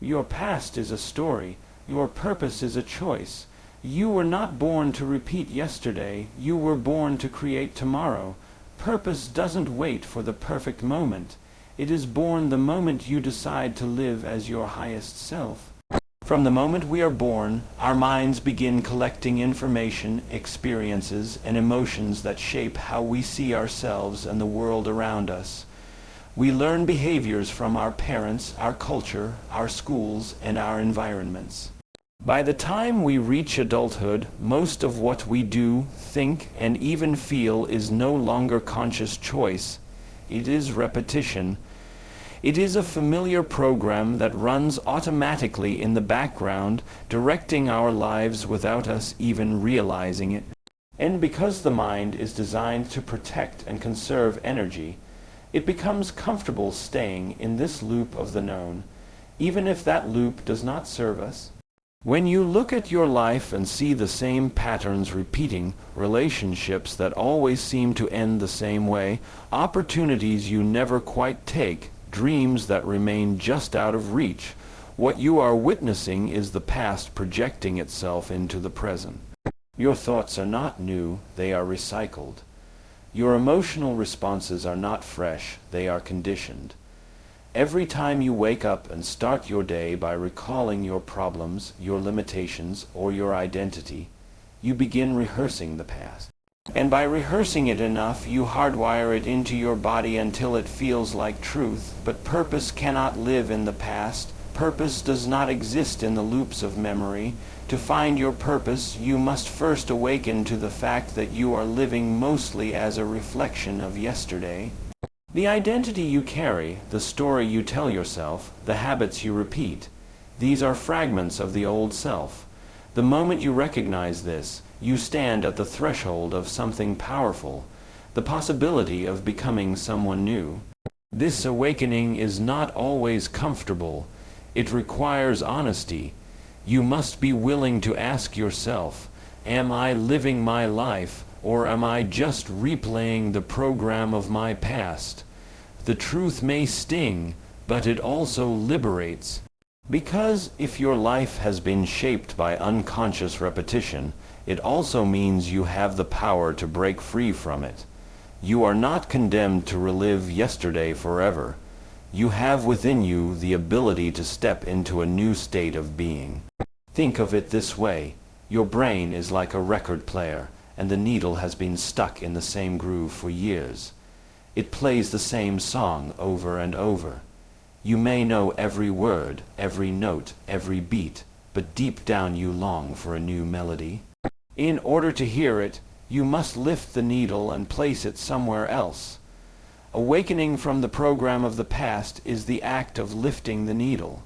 Your past is a story. Your purpose is a choice. You were not born to repeat yesterday. You were born to create tomorrow. Purpose doesn't wait for the perfect moment. It is born the moment you decide to live as your highest self. From the moment we are born, our minds begin collecting information, experiences, and emotions that shape how we see ourselves and the world around us. We learn behaviors from our parents, our culture, our schools, and our environments. By the time we reach adulthood, most of what we do, think, and even feel is no longer conscious choice. It is repetition. It is a familiar program that runs automatically in the background, directing our lives without us even realizing it. And because the mind is designed to protect and conserve energy, it becomes comfortable staying in this loop of the known, even if that loop does not serve us. When you look at your life and see the same patterns repeating, relationships that always seem to end the same way, opportunities you never quite take, dreams that remain just out of reach, what you are witnessing is the past projecting itself into the present. Your thoughts are not new, they are recycled. Your emotional responses are not fresh, they are conditioned. Every time you wake up and start your day by recalling your problems, your limitations, or your identity, you begin rehearsing the past. And by rehearsing it enough, you hardwire it into your body until it feels like truth. But purpose cannot live in the past. Purpose does not exist in the loops of memory. To find your purpose, you must first awaken to the fact that you are living mostly as a reflection of yesterday. The identity you carry, the story you tell yourself, the habits you repeat, these are fragments of the old self. The moment you recognize this, you stand at the threshold of something powerful, the possibility of becoming someone new. This awakening is not always comfortable. It requires honesty. You must be willing to ask yourself, am I living my life, or am I just replaying the program of my past? The truth may sting, but it also liberates. Because if your life has been shaped by unconscious repetition, it also means you have the power to break free from it. You are not condemned to relive yesterday forever. You have within you the ability to step into a new state of being. Think of it this way. Your brain is like a record player, and the needle has been stuck in the same groove for years. It plays the same song over and over. You may know every word, every note, every beat, but deep down you long for a new melody. In order to hear it, you must lift the needle and place it somewhere else. Awakening from the program of the past is the act of lifting the needle.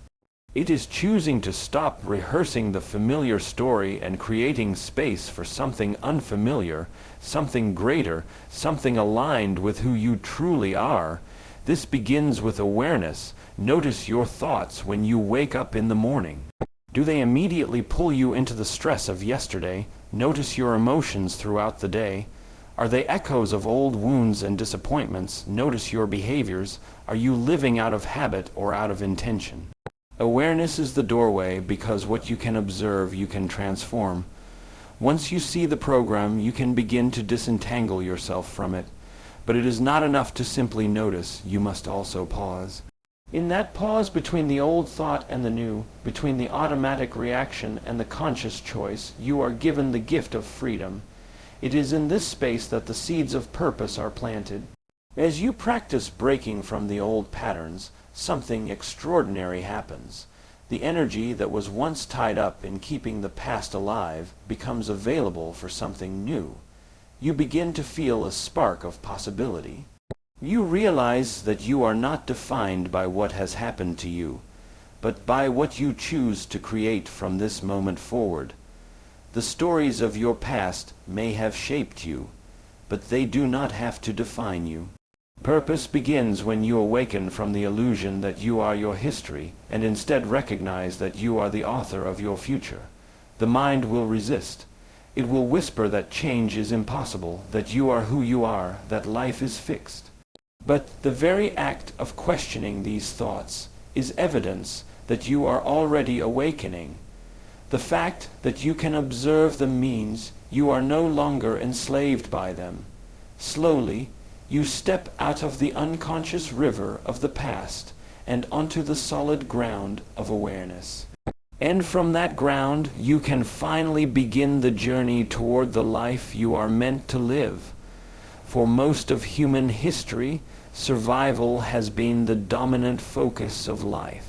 It is choosing to stop rehearsing the familiar story and creating space for something unfamiliar, something greater, something aligned with who you truly are. This begins with awareness. Notice your thoughts when you wake up in the morning. Do they immediately pull you into the stress of yesterday? Notice your emotions throughout the day. Are they echoes of old wounds and disappointments? Notice your behaviors. Are you living out of habit or out of intention? Awareness is the doorway, because what you can observe, you can transform. Once you see the program, you can begin to disentangle yourself from it. But it is not enough to simply notice. You must also pause. In that pause between the old thought and the new, between the automatic reaction and the conscious choice, you are given the gift of freedom. It is in this space that the seeds of purpose are planted. As you practice breaking from the old patterns, something extraordinary happens. The energy that was once tied up in keeping the past alive becomes available for something new. You begin to feel a spark of possibility. You realize that you are not defined by what has happened to you, but by what you choose to create from this moment forward. The stories of your past may have shaped you, but they do not have to define you. Purpose begins when you awaken from the illusion that you are your history, and instead recognize that you are the author of your future. The mind will resist. It will whisper that change is impossible, that you are who you are, that life is fixed. But the very act of questioning these thoughts is evidence that you are already awakening. The fact that you can observe them means you are no longer enslaved by them. Slowly, you step out of the unconscious river of the past and onto the solid ground of awareness. And from that ground, you can finally begin the journey toward the life you are meant to live. For most of human history, survival has been the dominant focus of life.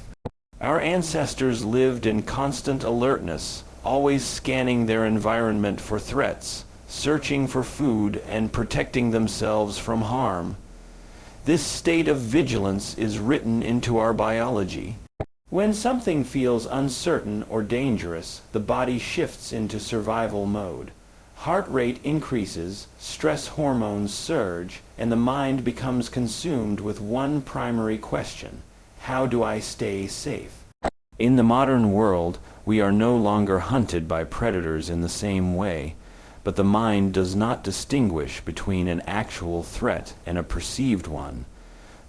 Our ancestors lived in constant alertness, always scanning their environment for threats, searching for food, and protecting themselves from harm. This state of vigilance is written into our biology. When something feels uncertain or dangerous, the body shifts into survival mode. Heart rate increases, stress hormones surge, and the mind becomes consumed with one primary question: how do I stay safe? In the modern world, we are no longer hunted by predators in the same way, but the mind does not distinguish between an actual threat and a perceived one.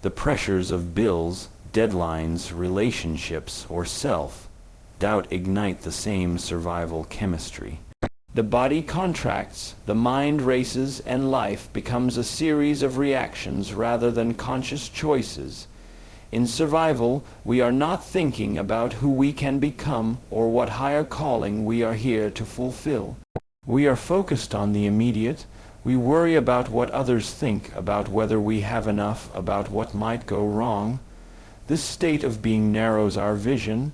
The pressures of bills, deadlines, relationships, or self-doubt ignite the same survival chemistry. The body contracts, the mind races, and life becomes a series of reactions rather than conscious choices. In survival, we are not thinking about who we can become or what higher calling we are here to fulfill. We are focused on the immediate. We worry about what others think, about whether we have enough, about what might go wrong. This state of being narrows our vision.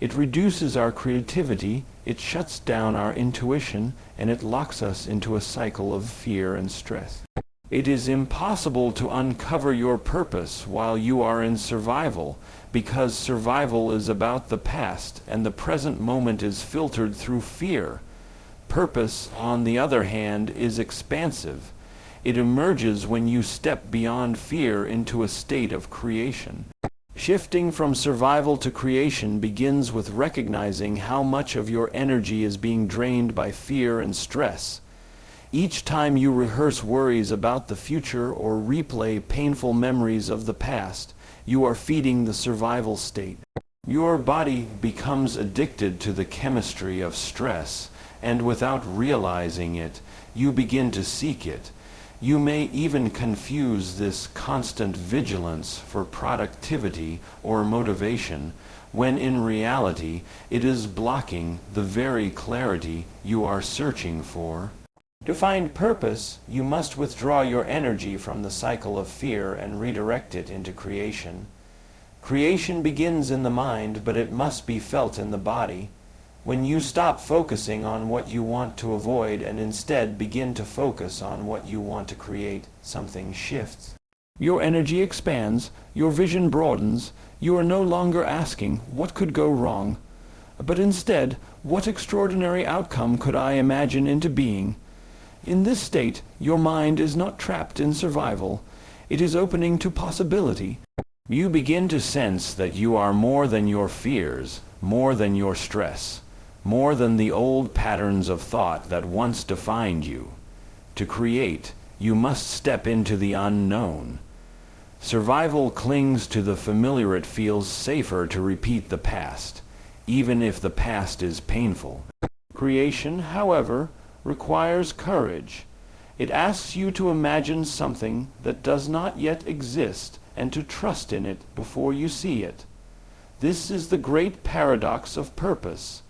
It reduces our creativity, it shuts down our intuition, and it locks us into a cycle of fear and stress. It is impossible to uncover your purpose while you are in survival, because survival is about the past, and the present moment is filtered through fear. Purpose, on the other hand, is expansive. It emerges when you step beyond fear into a state of creation. Shifting from survival to creation begins with recognizing how much of your energy is being drained by fear and stress. Each time you rehearse worries about the future or replay painful memories of the past, you are feeding the survival state. Your body becomes addicted to the chemistry of stress, and without realizing it, you begin to seek it. You may even confuse this constant vigilance for productivity or motivation, when in reality it is blocking the very clarity you are searching for. To find purpose, you must withdraw your energy from the cycle of fear and redirect it into creation. Creation begins in the mind, but it must be felt in the body. When you stop focusing on what you want to avoid and instead begin to focus on what you want to create, something shifts. Your energy expands, your vision broadens. You are no longer asking, what could go wrong? But instead, what extraordinary outcome could I imagine into being? In this state, your mind is not trapped in survival. It is opening to possibility. You begin to sense that you are more than your fears, more than your stress, more than the old patterns of thought that once defined you. To create, you must step into the unknown. Survival clings to the familiar. It feels safer to repeat the past, even if the past is painful. Creation, however, requires courage. It asks you to imagine something that does not yet exist and to trust in it before you see it. This is the great paradox of purpose.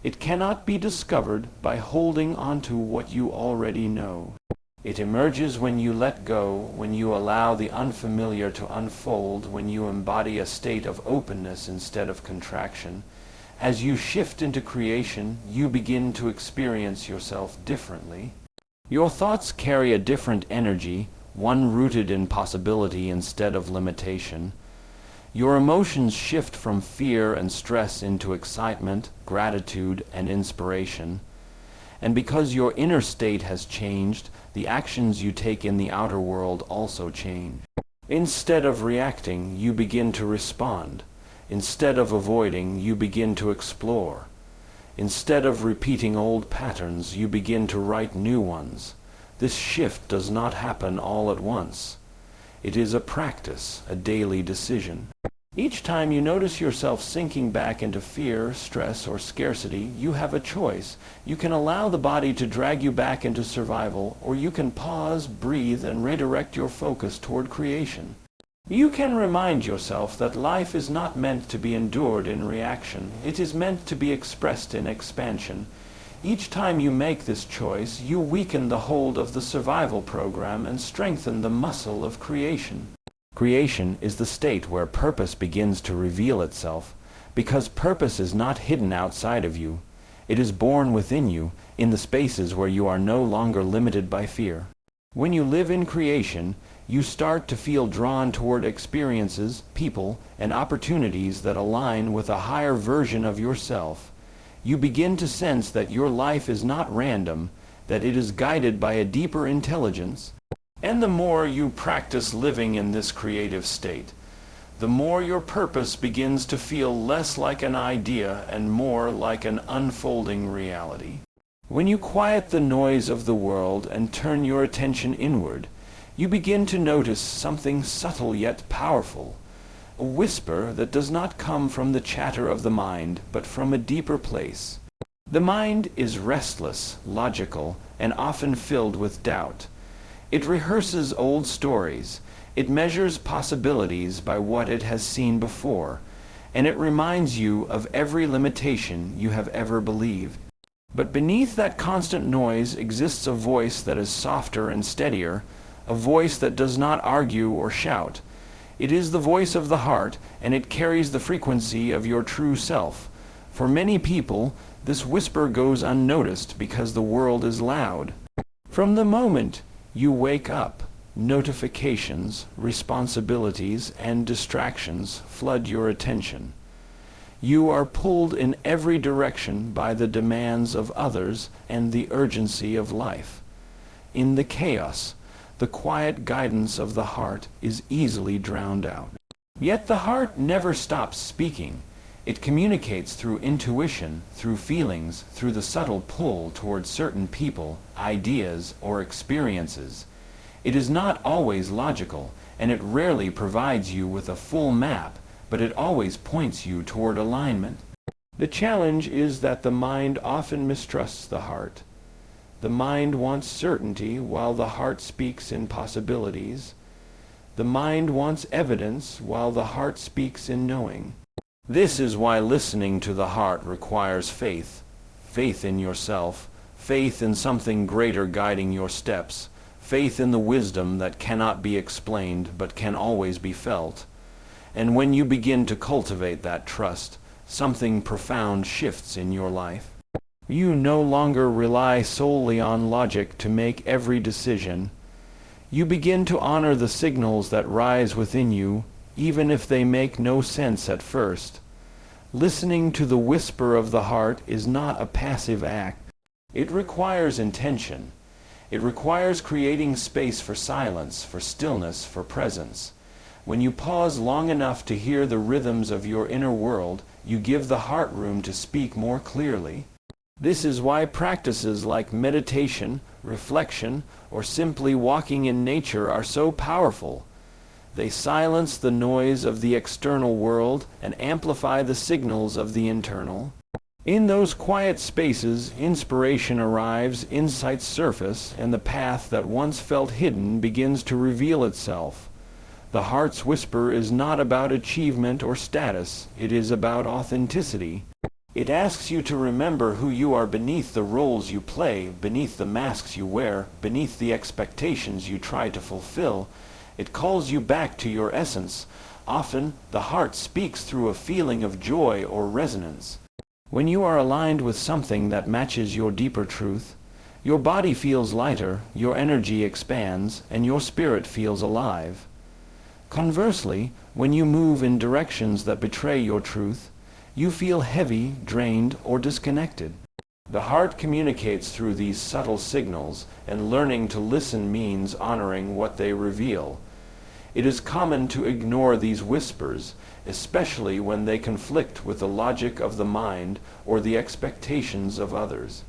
It cannot be discovered by holding onto what you already know. It emerges when you let go, when you allow the unfamiliar to unfold, when you embody a state of openness instead of contraction. As you shift into creation, you begin to experience yourself differently. Your thoughts carry a different energy, one rooted in possibility instead of limitation. Your emotions shift from fear and stress into excitement, gratitude, and inspiration. And because your inner state has changed, the actions you take in the outer world also change. Instead of reacting, you begin to respond. Instead of avoiding, you begin to explore. Instead of repeating old patterns, you begin to write new ones. This shift does not happen all at once. It is a practice, a daily decision. Each time you notice yourself sinking back into fear, stress, or scarcity, you have a choice. You can allow the body to drag you back into survival, or you can pause, breathe, and redirect your focus toward creation. You can remind yourself that life is not meant to be endured in reaction. It is meant to be expressed in expansion. Each time you make this choice, you weaken the hold of the survival program and strengthen the muscle of creation. Creation is the state where purpose begins to reveal itself, because purpose is not hidden outside of you. It is born within you, in the spaces where you are no longer limited by fear. When you live in creation, you start to feel drawn toward experiences, people, and opportunities that align with a higher version of yourself. You begin to sense that your life is not random, that it is guided by a deeper intelligence. And the more you practice living in this creative state, the more your purpose begins to feel less like an idea and more like an unfolding reality. When you quiet the noise of the world and turn your attention inward, you begin to notice something subtle yet powerful, a whisper that does not come from the chatter of the mind, but from a deeper place. The mind is restless, logical, and often filled with doubt. It rehearses old stories, it measures possibilities by what it has seen before, and it reminds you of every limitation you have ever believed. But beneath that constant noise exists a voice that is softer and steadier, a voice that does not argue or shout. It is the voice of the heart, and it carries the frequency of your true self. For many people, this whisper goes unnoticed because the world is loud. From the moment you wake up, notifications, responsibilities, and distractions flood your attention. You are pulled in every direction by the demands of others and the urgency of life. In the chaos, the quiet guidance of the heart is easily drowned out. Yet the heart never stops speaking. It communicates through intuition, through feelings, through the subtle pull towards certain people, ideas, or experiences. It is not always logical, and it rarely provides you with a full map, but it always points you toward alignment. The challenge is that the mind often mistrusts the heart. The mind wants certainty while the heart speaks in possibilities. The mind wants evidence while the heart speaks in knowing. This is why listening to the heart requires faith. Faith in yourself, faith in something greater guiding your steps, faith in the wisdom that cannot be explained but can always be felt. And when you begin to cultivate that trust, something profound shifts in your life. You no longer rely solely on logic to make every decision. You begin to honor the signals that rise within you, even if they make no sense at first. Listening to the whisper of the heart is not a passive act. It requires intention. It requires creating space for silence, for stillness, for presence. When you pause long enough to hear the rhythms of your inner world, you give the heart room to speak more clearly. This is why practices like meditation, reflection, or simply walking in nature are so powerful. They silence the noise of the external world and amplify the signals of the internal. In those quiet spaces, inspiration arrives, insights surface, and the path that once felt hidden begins to reveal itself. The heart's whisper is not about achievement or status, it is about authenticity. It asks you to remember who you are beneath the roles you play, beneath the masks you wear, beneath the expectations you try to fulfill. It calls you back to your essence. Often, the heart speaks through a feeling of joy or resonance. When you are aligned with something that matches your deeper truth, your body feels lighter, your energy expands, and your spirit feels alive. Conversely, when you move in directions that betray your truth, you feel heavy, drained, or disconnected. The heart communicates through these subtle signals, and learning to listen means honoring what they reveal. It is common to ignore these whispers, especially when they conflict with the logic of the mind or the expectations of others.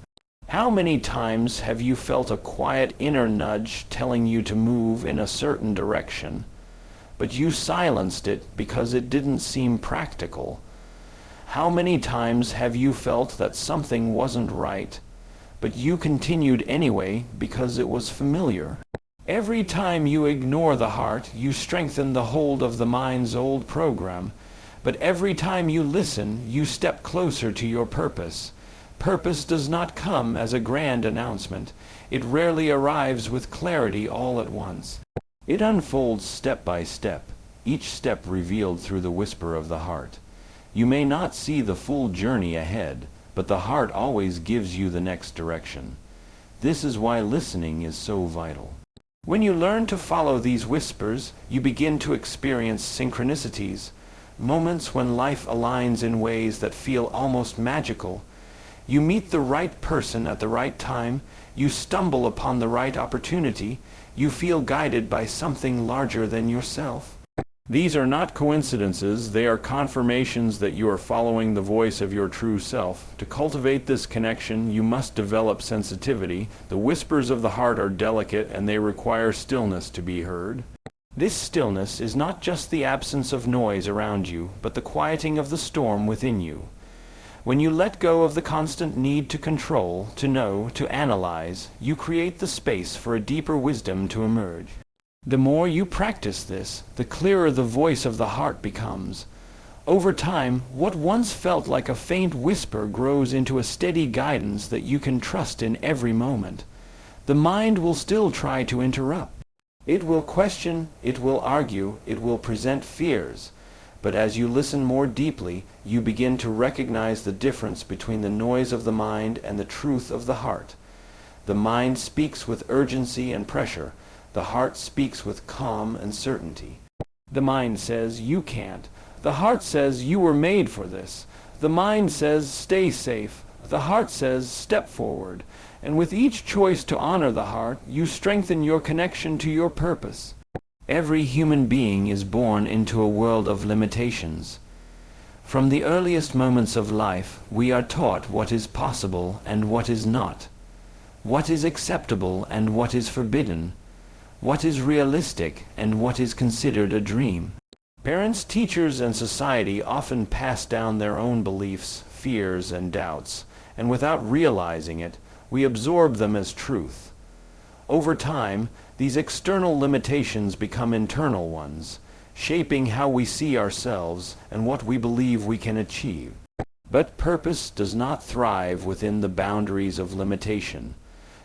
How many times have you felt a quiet inner nudge telling you to move in a certain direction, but you silenced it because it didn't seem practical. How many times have you felt that something wasn't right, but you continued anyway because it was familiar? Every time you ignore the heart, you strengthen the hold of the mind's old program, but every time you listen, you step closer to your purpose. Purpose does not come as a grand announcement. It rarely arrives with clarity all at once. It unfolds step by step, each step revealed through the whisper of the heart. You may not see the full journey ahead, but the heart always gives you the next direction. This is why listening is so vital. When you learn to follow these whispers, you begin to experience synchronicities, moments when life aligns in ways that feel almost magical. You meet the right person at the right time, you stumble upon the right opportunity, you feel guided by something larger than yourself. These are not coincidences, they are confirmations that you are following the voice of your true self. To cultivate this connection, you must develop sensitivity. The whispers of the heart are delicate and they require stillness to be heard. This stillness is not just the absence of noise around you, but the quieting of the storm within you. When you let go of the constant need to control, to know, to analyze, you create the space for a deeper wisdom to emerge. The more you practice this, the clearer the voice of the heart becomes. Over time, what once felt like a faint whisper grows into a steady guidance that you can trust in every moment. The mind will still try to interrupt. It will question, it will argue, it will present fears. But as you listen more deeply, you begin to recognize the difference between the noise of the mind and the truth of the heart. The mind speaks with urgency and pressure. The heart speaks with calm and certainty. The mind says, "You can't." The heart says, "You were made for this." The mind says, "Stay safe." The heart says, "Step forward." And with each choice to honor the heart, you strengthen your connection to your purpose. Every human being is born into a world of limitations. From the earliest moments of life, we are taught what is possible and what is not, what is acceptable and what is forbidden, what is realistic and what is considered a dream. Parents, teachers, and society often pass down their own beliefs, fears, and doubts, and without realizing it, we absorb them as truth. Over time, these external limitations become internal ones, shaping how we see ourselves and what we believe we can achieve. But purpose does not thrive within the boundaries of limitation.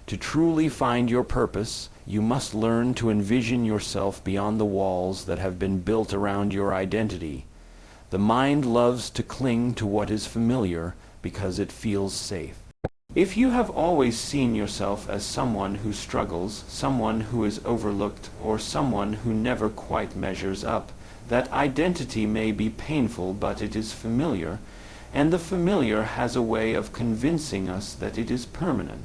To truly find your purpose, you must learn to envision yourself beyond the walls that have been built around your identity. The mind loves to cling to what is familiar because it feels safe. If you have always seen yourself as someone who struggles, someone who is overlooked, or someone who never quite measures up, that identity may be painful, but it is familiar, and the familiar has a way of convincing us that it is permanent.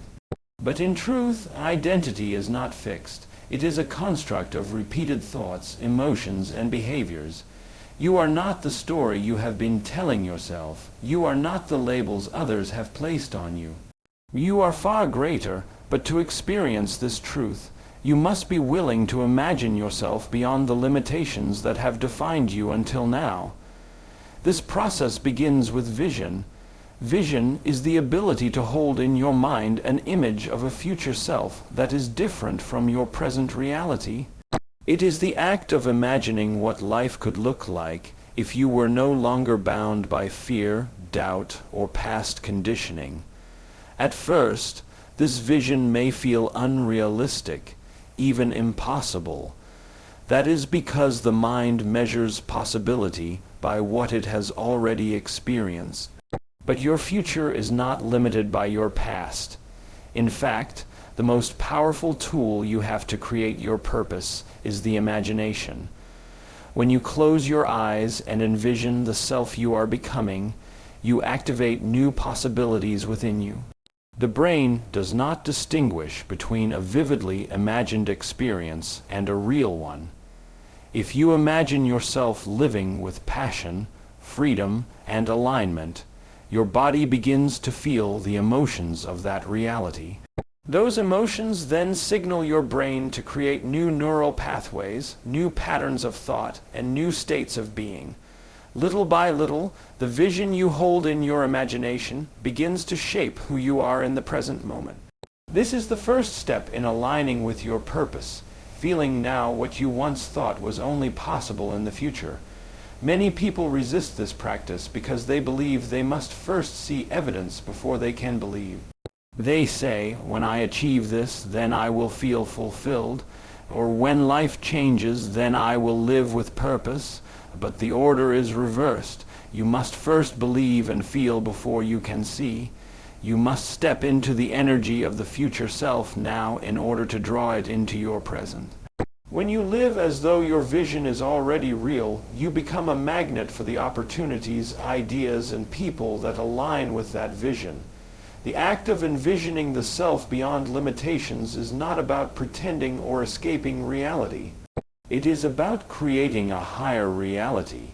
But in truth, identity is not fixed. It is a construct of repeated thoughts, emotions, and behaviors. You are not the story you have been telling yourself. You are not the labels others have placed on you. You are far greater, but to experience this truth, you must be willing to imagine yourself beyond the limitations that have defined you until now. This process begins with vision. Vision is the ability to hold in your mind an image of a future self that is different from your present reality. It is the act of imagining what life could look like if you were no longer bound by fear, doubt, or past conditioning. At first, this vision may feel unrealistic, even impossible. That is because the mind measures possibility by what it has already experienced. But your future is not limited by your past. In fact, the most powerful tool you have to create your purpose is the imagination. When you close your eyes and envision the self you are becoming, you activate new possibilities within you. The brain does not distinguish between a vividly imagined experience and a real one. If you imagine yourself living with passion, freedom, and alignment, your body begins to feel the emotions of that reality. Those emotions then signal your brain to create new neural pathways, new patterns of thought, and new states of being. Little by little, the vision you hold in your imagination begins to shape who you are in the present moment. This is the first step in aligning with your purpose, feeling now what you once thought was only possible in the future. Many people resist this practice because they believe they must first see evidence before they can believe. They say, when I achieve this, then I will feel fulfilled, or when life changes, then I will live with purpose. But the order is reversed. You must first believe and feel before you can see. You must step into the energy of the future self now in order to draw it into your present. When you live as though your vision is already real, you become a magnet for the opportunities, ideas, and people that align with that vision. The act of envisioning the self beyond limitations is not about pretending or escaping reality. It is about creating a higher reality.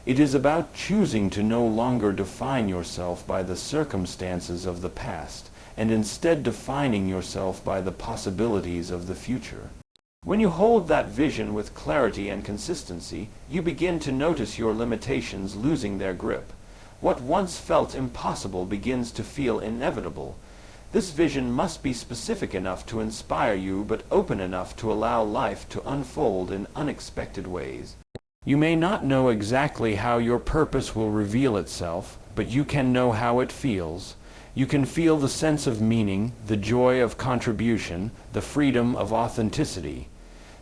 It is about choosing to no longer define yourself by the circumstances of the past, and instead defining yourself by the possibilities of the future. When you hold that vision with clarity and consistency, you begin to notice your limitations losing their grip. What once felt impossible begins to feel inevitable. This vision must be specific enough to inspire you, but open enough to allow life to unfold in unexpected ways. You may not know exactly how your purpose will reveal itself, but you can know how it feels. You can feel the sense of meaning, the joy of contribution, the freedom of authenticity.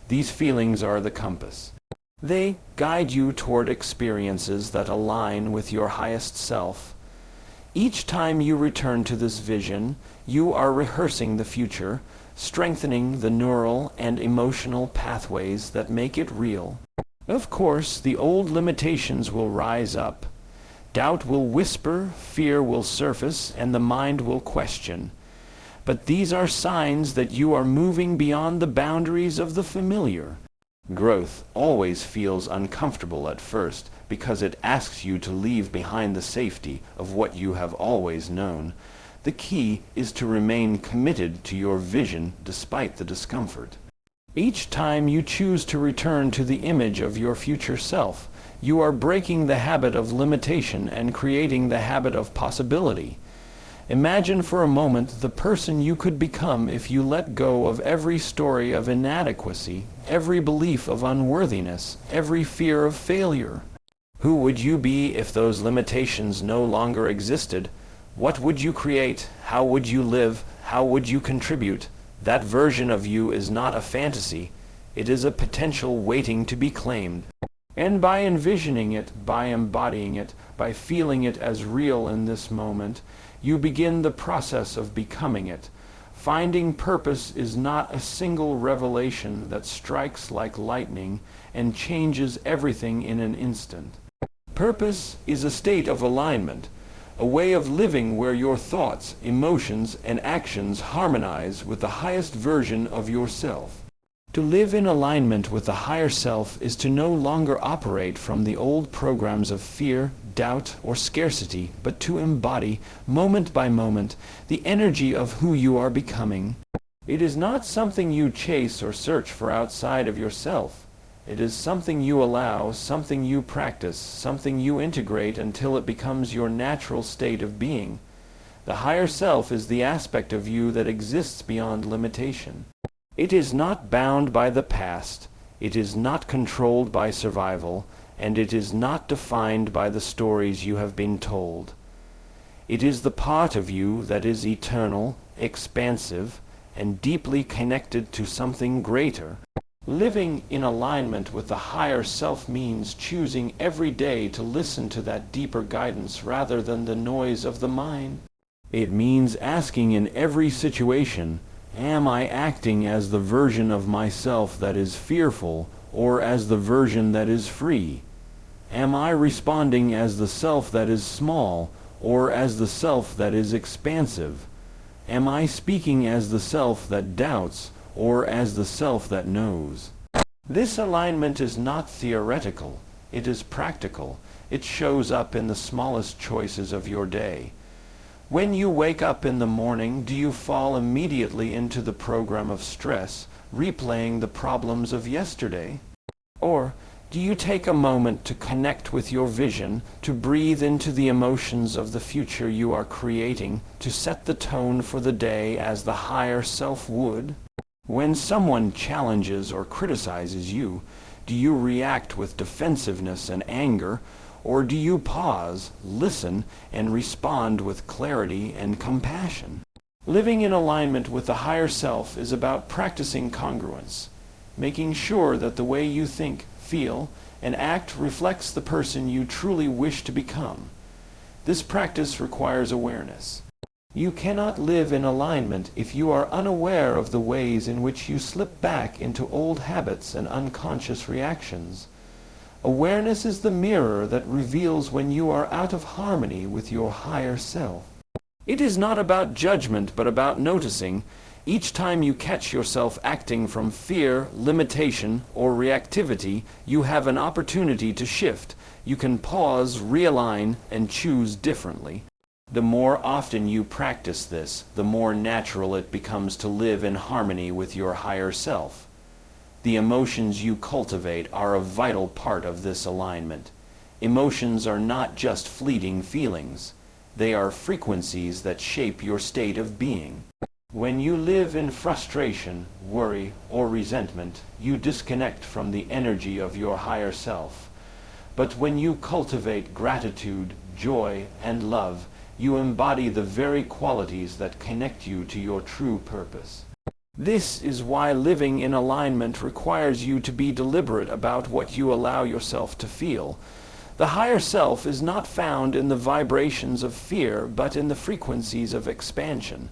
These feelings are the compass. They guide you toward experiences that align with your highest self. Each time you return to this vision, you are rehearsing the future, strengthening the neural and emotional pathways that make it real. Of course, the old limitations will rise up. Doubt will whisper, fear will surface, and the mind will question. But these are signs that you are moving beyond the boundaries of the familiar. Growth always feels uncomfortable at first because it asks you to leave behind the safety of what you have always known. The key is to remain committed to your vision despite the discomfort. Each time you choose to return to the image of your future self, you are breaking the habit of limitation and creating the habit of possibility. Imagine for a moment the person you could become if you let go of every story of inadequacy, every belief of unworthiness, every fear of failure. Who would you be if those limitations no longer existed? What would you create? How would you live? How would you contribute? That version of you is not a fantasy. It is a potential waiting to be claimed. And by envisioning it, by embodying it, by feeling it as real in this moment, you begin the process of becoming it. Finding purpose is not a single revelation that strikes like lightning and changes everything in an instant. Purpose is a state of alignment, a way of living where your thoughts, emotions, and actions harmonize with the highest version of yourself. To live in alignment with the higher self is to no longer operate from the old programs of fear, doubt, or scarcity, but to embody, moment by moment, the energy of who you are becoming. It is not something you chase or search for outside of yourself. It is something you allow, something you practice, something you integrate until it becomes your natural state of being. The higher self is the aspect of you that exists beyond limitation. It is not bound by the past, it is not controlled by survival, and it is not defined by the stories you have been told. It is the part of you that is eternal, expansive, and deeply connected to something greater. Living in alignment with the higher self means choosing every day to listen to that deeper guidance rather than the noise of the mind. It means asking in every situation, am I acting as the version of myself that is fearful or as the version that is free? Am I responding as the self that is small or as the self that is expansive? Am I speaking as the self that doubts or as the self that knows? This alignment is not theoretical, it is practical. It shows up in the smallest choices of your day. When you wake up in the morning, do you fall immediately into the program of stress, replaying the problems of yesterday? Or do you take a moment to connect with your vision, to breathe into the emotions of the future you are creating, to set the tone for the day as the higher self would? When someone challenges or criticizes you, do you react with defensiveness and anger, or do you pause, listen, and respond with clarity and compassion? Living in alignment with the higher self is about practicing congruence, making sure that the way you think, feel, and act reflects the person you truly wish to become. This practice requires awareness. You cannot live in alignment if you are unaware of the ways in which you slip back into old habits and unconscious reactions. Awareness is the mirror that reveals when you are out of harmony with your higher self. It is not about judgment, but about noticing. Each time you catch yourself acting from fear, limitation, or reactivity, you have an opportunity to shift. You can pause, realign, and choose differently. The more often you practice this, the more natural it becomes to live in harmony with your higher self. The emotions you cultivate are a vital part of this alignment. Emotions are not just fleeting feelings. They are frequencies that shape your state of being. When you live in frustration, worry, or resentment, you disconnect from the energy of your higher self. But when you cultivate gratitude, joy, and love, you embody the very qualities that connect you to your true purpose. This is why living in alignment requires you to be deliberate about what you allow yourself to feel. The higher self is not found in the vibrations of fear, but in the frequencies of expansion.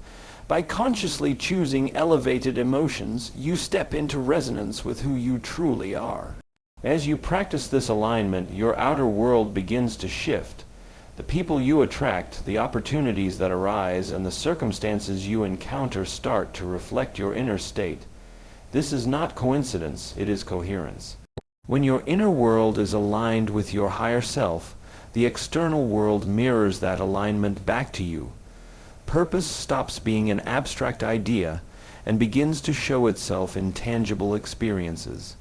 By consciously choosing elevated emotions, you step into resonance with who you truly are. As you practice this alignment, your outer world begins to shift. The people you attract, the opportunities that arise, and the circumstances you encounter start to reflect your inner state. This is not coincidence, it is coherence. When your inner world is aligned with your higher self, the external world mirrors that alignment back to you. Purpose stops being an abstract idea and begins to show itself in tangible experiences.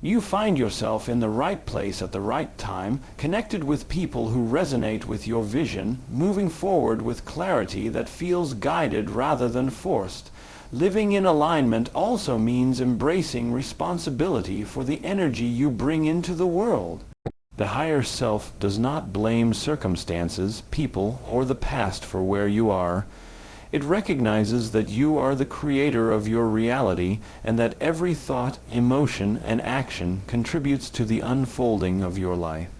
You find yourself in the right place at the right time, connected with people who resonate with your vision, moving forward with clarity that feels guided rather than forced. Living in alignment also means embracing responsibility for the energy you bring into the world. The higher self does not blame circumstances, people, or the past for where you are. It recognizes that you are the creator of your reality and that every thought, emotion, and action contributes to the unfolding of your life.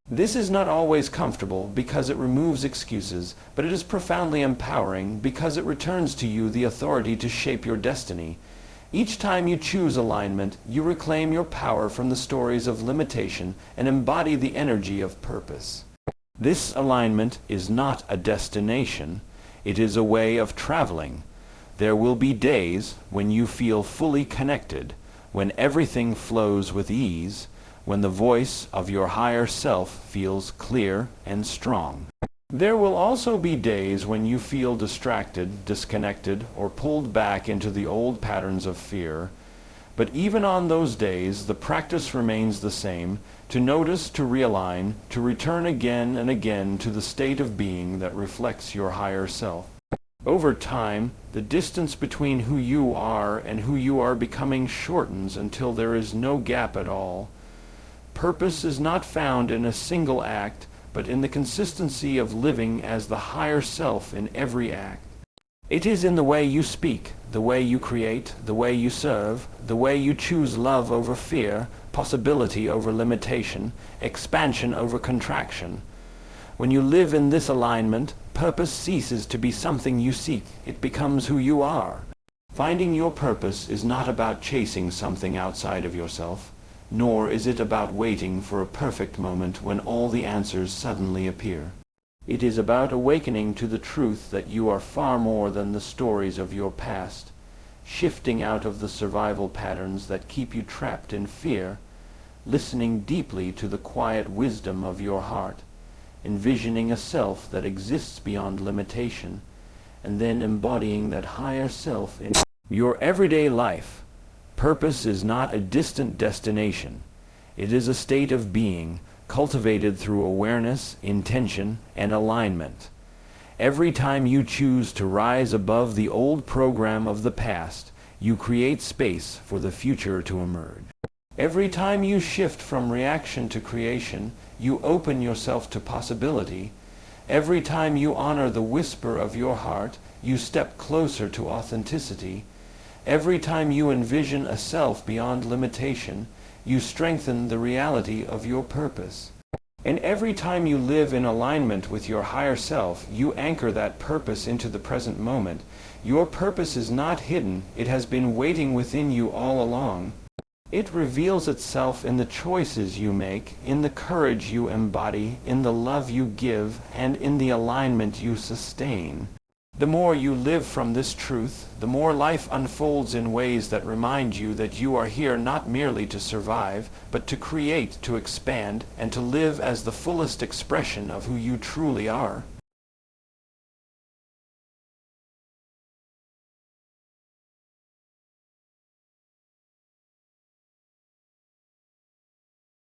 This is not always comfortable because it removes excuses, but it is profoundly empowering because it returns to you the authority to shape your destiny. Each time you choose alignment, you reclaim your power from the stories of limitation and embody the energy of purpose. This alignment is not a destination. It is a way of traveling. There will be days when you feel fully connected, when everything flows with ease, when the voice of your higher self feels clear and strong. There will also be days when you feel distracted, disconnected, or pulled back into the old patterns of fear. But even on those days, the practice remains the same: to notice, to realign, to return again and again to the state of being that reflects your higher self. Over time, the distance between who you are and who you are becoming shortens until there is no gap at all. Purpose is not found in a single act, but in the consistency of living as the higher self in every act. It is in the way you speak, the way you create, the way you serve, the way you choose love over fear, possibility over limitation, expansion over contraction. When you live in this alignment, purpose ceases to be something you seek. It becomes who you are. Finding your purpose is not about chasing something outside of yourself, nor is it about waiting for a perfect moment when all the answers suddenly appear. It is about awakening to the truth that you are far more than the stories of your past, shifting out of the survival patterns that keep you trapped in fear, listening deeply to the quiet wisdom of your heart, envisioning a self that exists beyond limitation, and then embodying that higher self in your everyday life. Purpose is not a distant destination. It is a state of being, cultivated through awareness, intention, and alignment. Every time you choose to rise above the old program of the past, you create space for the future to emerge. Every time you shift from reaction to creation, you open yourself to possibility. Every time you honor the whisper of your heart, you step closer to authenticity. Every time you envision a self beyond limitation, you strengthen the reality of your purpose. And every time you live in alignment with your higher self, you anchor that purpose into the present moment. Your purpose is not hidden, it has been waiting within you all along. It reveals itself in the choices you make, in the courage you embody, in the love you give, and in the alignment you sustain. The more you live from this truth, the more life unfolds in ways that remind you that you are here not merely to survive, but to create, to expand, and to live as the fullest expression of who you truly are.